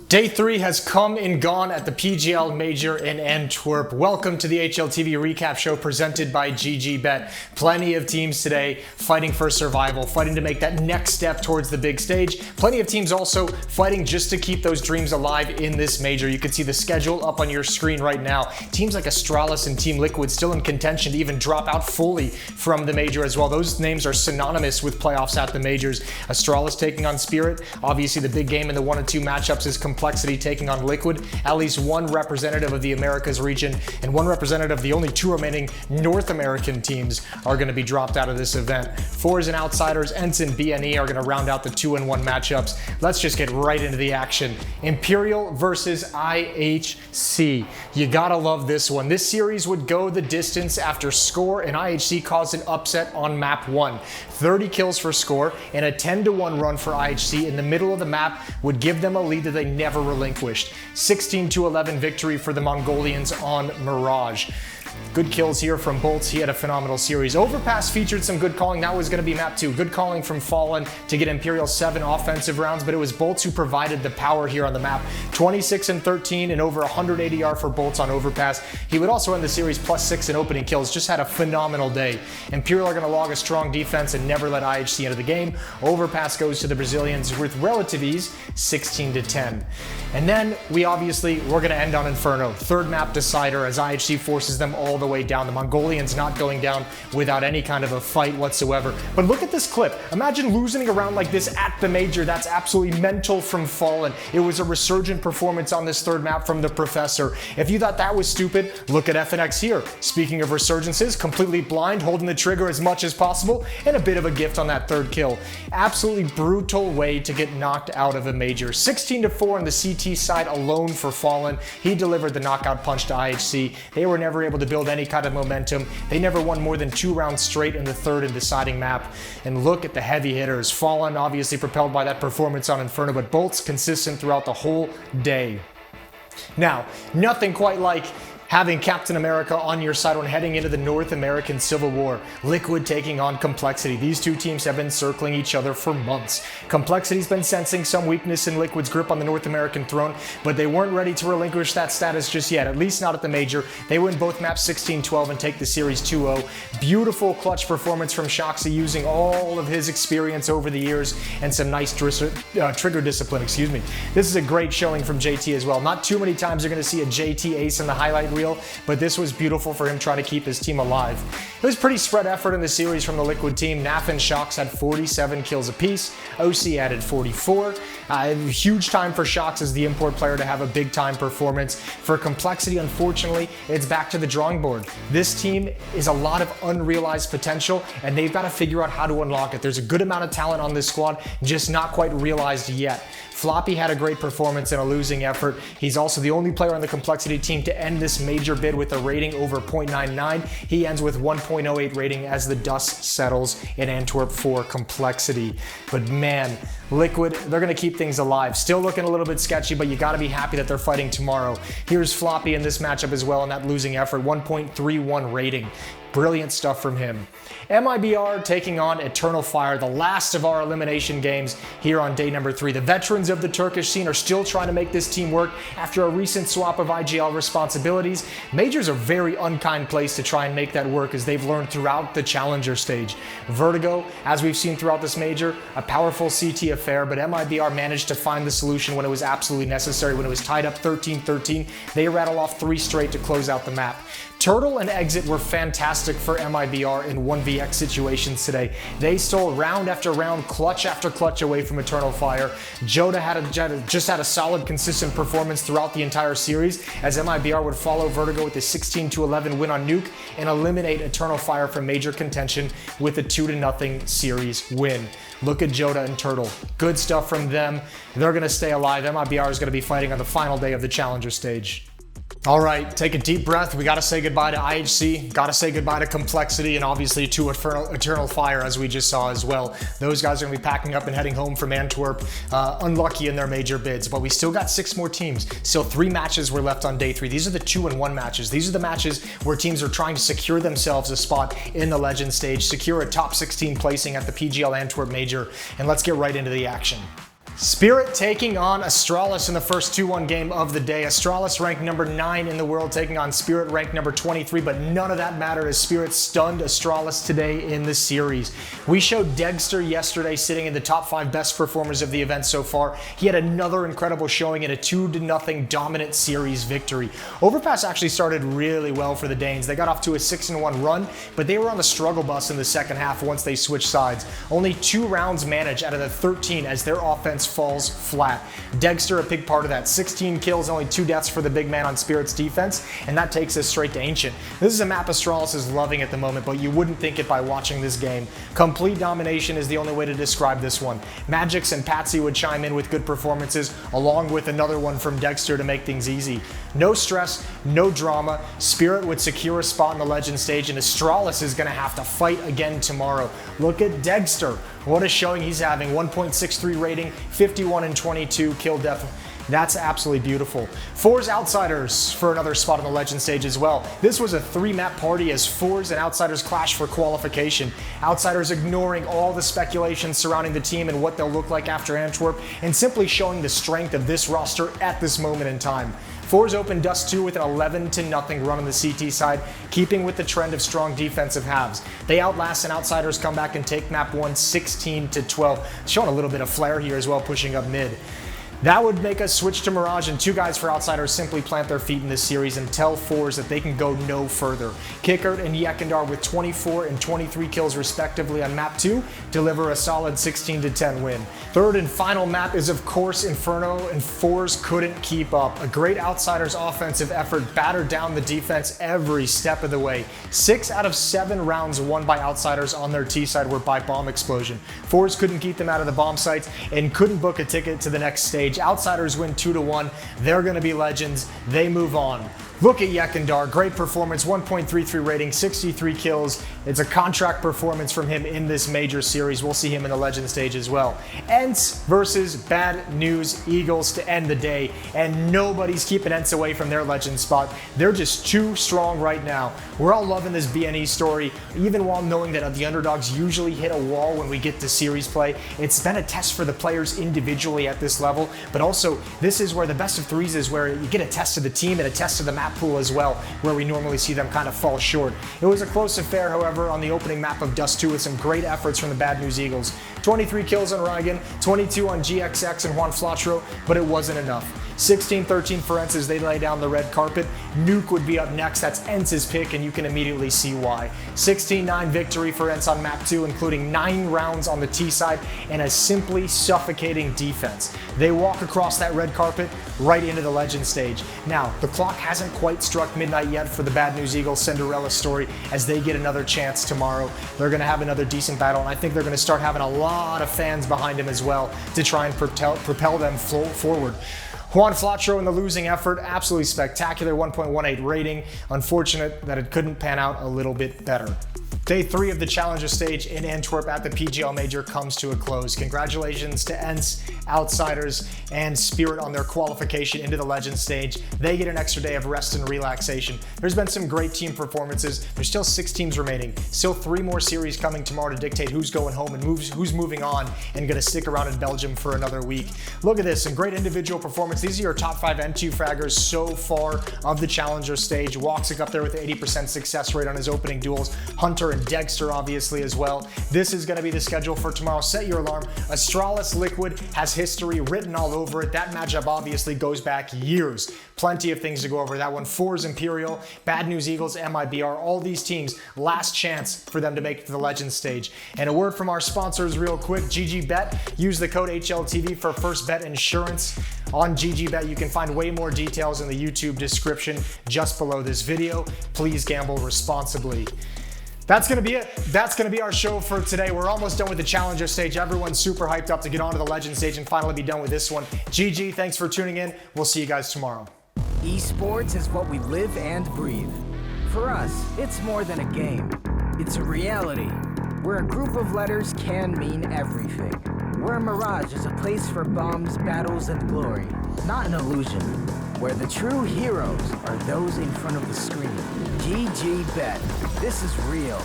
Day 3 has come and gone at the PGL Major in Antwerp. Welcome to the HLTV recap show presented by GG.BET. Plenty of teams today fighting for survival, fighting to make that next step towards the big stage. Plenty of teams also fighting just to keep those dreams alive in this major. You can see the schedule up on your screen right now. Teams like Astralis and Team Liquid still in contention to even drop out fully from the major as well. Those names are synonymous with playoffs at the majors. Astralis taking on Spirit. Obviously the big game in the 1 and 2 matchups is Complexity taking on Liquid. At least one representative of the Americas region and one representative of the only 2 remaining North American teams are going to be dropped out of this event. forZe and Outsiders, ENCE and BNE are going to round out the 2 and 1 matchups. Let's just get right into the action. Imperial versus IHC. You gotta love this one. This series would go the distance after Score and IHC caused an upset on map 1. 30 kills for Score and a 10-1 run for IHC in the middle of the map would give them a lead that they never relinquished. 16-11 victory for the Mongolians on Mirage. Good kills here from boltz. He had a phenomenal series. Overpass featured some good calling. That was going to be map 2. Good calling from Fallen to get Imperial 7 offensive rounds, but it was boltz who provided the power here on the map. 26-13 and over 100 ADR for boltz on Overpass. He would also end the series +6 in opening kills. Just had a phenomenal day. Imperial are going to log a strong defense and never let IHC into the game. Overpass goes to the Brazilians with relative ease, 16-10. And then we're going to end on Inferno. Third map decider as IHC forces them all the way down. The Mongolians not going down without any kind of a fight whatsoever. But look at this clip. Imagine losing a round like this at the major. That's absolutely mental from Fallen. It was a resurgent performance on this third map from the Professor. If you thought that was stupid, look at FNX here. Speaking of resurgences, completely blind, holding the trigger as much as possible, and a bit of a gift on that third kill. Absolutely brutal way to get knocked out of a major. 16-4 on the CT side alone for Fallen. He delivered the knockout punch to IHC. They were never able to build any kind of momentum. They never won more than 2 rounds straight in the third and deciding map. And look at the heavy hitters. Fallen obviously propelled by that performance on Inferno, but boltz consistent throughout the whole day. Now, nothing quite like having Captain America on your side when heading into the North American Civil War. Liquid taking on Complexity. These two teams have been circling each other for months. Complexity's been sensing some weakness in Liquid's grip on the North American throne, but they weren't ready to relinquish that status just yet, at least not at the major. They win both maps 16-12 and take the series 2-0. Beautiful clutch performance from shoxze using all of his experience over the years and some nice trigger discipline, This is a great showing from JT as well. Not too many times you're going to see a JT ace in the highlight reel, but this was beautiful for him trying to keep his team alive. It was pretty spread effort in the series from the Liquid team. Naf and shoxze had 47 kills apiece. OC added 44. Huge time for shoxze as the import player to have a big time performance. For Complexity, unfortunately, it's back to the drawing board. This team is a lot of unrealized potential, and they've got to figure out how to unlock it. There's a good amount of talent on this squad, just not quite realized yet. Floppy had a great performance in a losing effort. He's also the only player on the Complexity team to end this major bid with a rating over 0.99. He ends with 1.08 rating as the dust settles in Antwerp for Complexity. But man, Liquid, they're going to keep things alive. Still looking a little bit sketchy, but you got to be happy that they're fighting tomorrow. Here's Floppy in this matchup as well in that losing effort, 1.31 rating. Brilliant stuff from him. MIBR taking on Eternal Fire, the last of our elimination games here on day number 3. The veterans of the Turkish scene are still trying to make this team work after a recent swap of IGL responsibilities. Majors are a very unkind place to try and make that work, as they've learned throughout the challenger stage. Vertigo, as we've seen throughout this major, a powerful CT affair, but MIBR managed to find the solution when it was absolutely necessary. When it was tied up 13-13, they rattle off 3 straight to close out the map. Turtle and Exit were fantastic for MIBR in 1vx situations today. They stole round after round, clutch after clutch away from Eternal Fire. Joda just had a solid, consistent performance throughout the entire series, as MIBR would follow Vertigo with a 16-11 win on Nuke and eliminate Eternal Fire from major contention with a 2-0 series win. Look at Joda and Turtle. Good stuff from them. They're going to stay alive. MIBR is going to be fighting on the final day of the challenger stage. All right, take a deep breath. We got to say goodbye to IHC, got to say goodbye to Complexity, and obviously to Eternal Fire, as we just saw as well. Those guys are going to be packing up and heading home from Antwerp, unlucky in their major bids. But we still got 6 more teams. Still 3 matches were left on day 3. These are the 2 and 1 matches. These are the matches where teams are trying to secure themselves a spot in the Legend stage, secure a top 16 placing at the PGL Antwerp Major, and let's get right into the action. Spirit taking on Astralis in the first 2-1 game of the day. Astralis ranked number 9 in the world, taking on Spirit ranked number 23, but none of that mattered as Spirit stunned Astralis today in the series. We showed Degster yesterday sitting in the top 5 best performers of the event so far. He had another incredible showing in a 2-0 dominant series victory. Overpass actually started really well for the Danes. They got off to a 6-1 run, but they were on the struggle bus in the second half once they switched sides. Only 2 rounds managed out of the 13 as their offense falls flat. Degster, a big part of that. 16 kills, only 2 deaths for the big man on Spirit's defense, and that takes us straight to Ancient. This is a map Astralis is loving at the moment, but you wouldn't think it by watching this game. Complete domination is the only way to describe this one. Magix and Patsy would chime in with good performances, along with another one from Degster to make things easy. No stress, no drama. Spirit would secure a spot in the Legend stage, and Astralis is going to have to fight again tomorrow. Look at Degster. What a showing he's having. 1.63 rating, 51 and 22 kill death. That's absolutely beautiful. forZe Outsiders for another spot on the Legend stage as well. This was a 3-map party as forZe and Outsiders clash for qualification. Outsiders ignoring all the speculation surrounding the team and what they'll look like after Antwerp, and simply showing the strength of this roster at this moment in time. forZe opened Dust 2 with an 11-0 run on the CT side, keeping with the trend of strong defensive halves. They outlast and Outsiders come back and take map 1 16-12, showing a little bit of flair here as well, pushing up mid. That would make us switch to Mirage, and 2 guys for Outsiders simply plant their feet in this series and tell forZe that they can go no further. Kickert and Yekindar with 24 and 23 kills respectively on map 2 deliver a solid 16-10 win. Third and final map is of course Inferno, and forZe couldn't keep up. A great Outsiders offensive effort battered down the defense every step of the way. 6 out of 7 rounds won by Outsiders on their T side were by bomb explosion. forZe couldn't keep them out of the bomb sites and couldn't book a ticket to the next stage. Outsiders win 2-1. They're going to be legends. They move on. Look at Yekindar, great performance, 1.33 rating, 63 kills. It's a contract performance from him in this major series. We'll see him in the Legend stage as well. ENCE versus Bad News Eagles to end the day, and nobody's keeping ENCE away from their Legend spot. They're just too strong right now. We're all loving this BNE story, even while knowing that the underdogs usually hit a wall when we get to series play. It's been a test for the players individually at this level, but also this is where the best of 3s is, where you get a test of the team and a test of the map pool as well, where we normally see them kind of fall short. It was a close affair, however, on the opening map of Dust 2 with some great efforts from the Bad News Eagles. 23 kills on Reigen, 22 on GXX and Juan Flatro, but it wasn't enough. 16-13 for ENCE as they lay down the red carpet. Nuke would be up next. That's ENCE's pick, and you can immediately see why. 16-9 victory for ENCE on map 2, including 9 rounds on the T side and a simply suffocating defense. They walk across that red carpet right into the Legend stage. Now, the clock hasn't quite struck midnight yet for the Bad News Eagles Cinderella story as they get another chance tomorrow. They're going to have another decent battle, and I think they're going to start having a lot of fans behind them as well to try and propel them forward. Juan Flatro in the losing effort, absolutely spectacular, 1.18 rating. Unfortunate that it couldn't pan out a little bit better. Day 3 of the Challenger stage in Antwerp at the PGL Major comes to a close. Congratulations to ENCE, Outsiders, and Spirit on their qualification into the Legend stage. They get an extra day of rest and relaxation. There's been some great team performances. There's still 6 teams remaining. Still 3 more series coming tomorrow to dictate who's going home and who's moving on and going to stick around in Belgium for another week. Look at this, some great individual performance. These are your top 5 N2 fraggers so far of the Challenger stage. Woxic up there with 80% success rate on his opening duels. Hunter and Degster obviously as well. This is going to be the schedule for tomorrow. Set your alarm. Astralis Liquid has history written all over it. That matchup obviously goes back years. Plenty of things to go over that one. forZe Imperial, Bad News Eagles, MIBR, all these teams, last chance for them to make it to the Legend stage. And a word from our sponsors real quick, GG.BET. Use the code HLTV for first bet insurance. On GG.BET, you can find way more details in the YouTube description just below this video. Please gamble responsibly. That's going to be it. That's going to be our show for today. We're almost done with the Challenger stage. Everyone's super hyped up to get onto the Legend stage and finally be done with this one. GG, thanks for tuning in. We'll see you guys tomorrow. Esports is what we live and breathe. For us, it's more than a game. It's a reality, where a group of letters can mean everything. Where Mirage is a place for bombs, battles, and glory, not an illusion. Where the true heroes are those in front of the screen. GG.BET. This is real.